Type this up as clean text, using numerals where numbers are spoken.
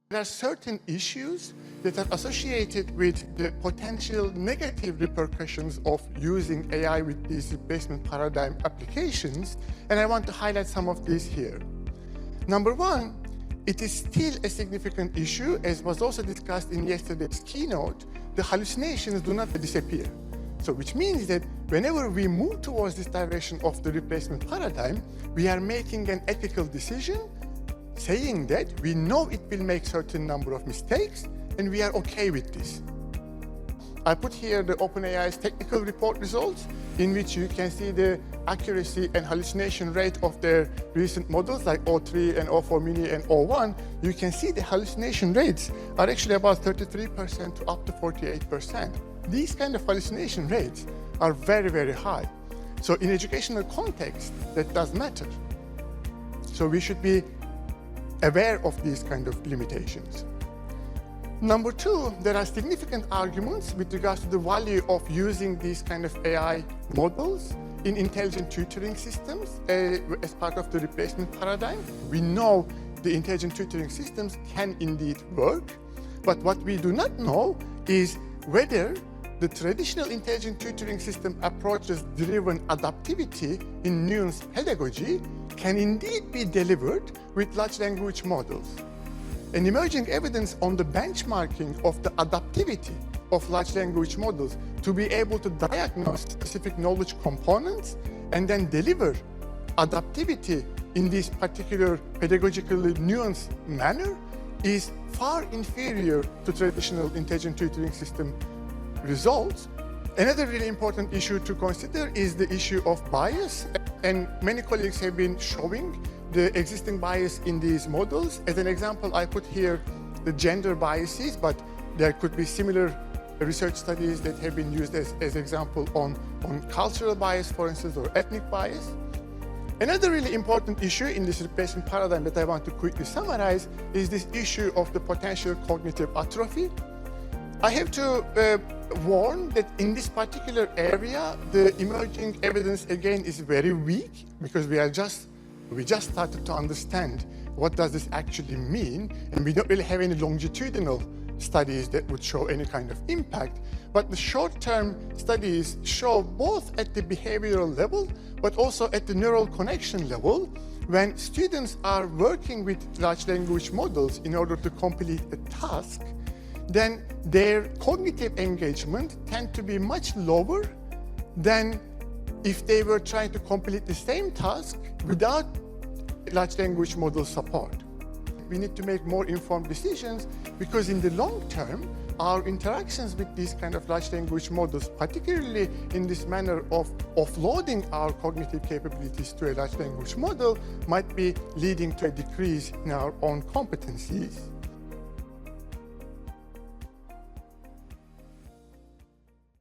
There are certain issues that are associated with the potential negative repercussions of using AI with these replacement paradigm applications, and I want to highlight some of these here. Number one, it is still a significant issue, as was also discussed in yesterday's keynote. The hallucinations do not disappear. So which means that whenever we move towards this direction of the replacement paradigm, we are making an ethical decision saying that we know it will make certain number of mistakes and we are okay with this. I put here the OpenAI's technical report results, in which you can see the accuracy and hallucination rate of their recent models like O3 and O4 mini and O1. You can see the hallucination rates are actually about 33% to up to 48%. These kind of hallucination rates are very, very high. So in educational context, that does matter. So we should be aware of these kind of limitations. Number two, there are significant arguments with regards to the value of using these kind of AI models in intelligent tutoring systems as part of the replacement paradigm. We know the intelligent tutoring systems can indeed work, but what we do not know is whether the traditional intelligent tutoring system approaches driven adaptivity in nuanced pedagogy can indeed be delivered with large language models. And emerging evidence on the benchmarking of the adaptivity of large language models to be able to diagnose specific knowledge components and then deliver adaptivity in this particular pedagogically nuanced manner is far inferior to traditional intelligent tutoring system results. Another really important issue to consider is the issue of bias, and many colleagues have been showing the existing bias in these models. As an example, I put here the gender biases, but there could be similar research studies that have been used as example on cultural bias, for instance, or ethnic bias. Another really important issue in this replacement paradigm that I want to quickly summarize is this issue of the potential cognitive atrophy. I have to warn that in this particular area, the emerging evidence again is very weak, because we just started to understand what does this actually mean, and we don't really have any longitudinal studies that would show any kind of impact. But the short-term studies show both at the behavioral level, but also at the neural connection level, when students are working with large language models in order to complete a task, then their cognitive engagement tend to be much lower than if they were trying to complete the same task without large language model support. We need to make more informed decisions, because in the long term, our interactions with these kind of large language models, particularly in this manner of offloading our cognitive capabilities to a large language model, might be leading to a decrease in our own competencies.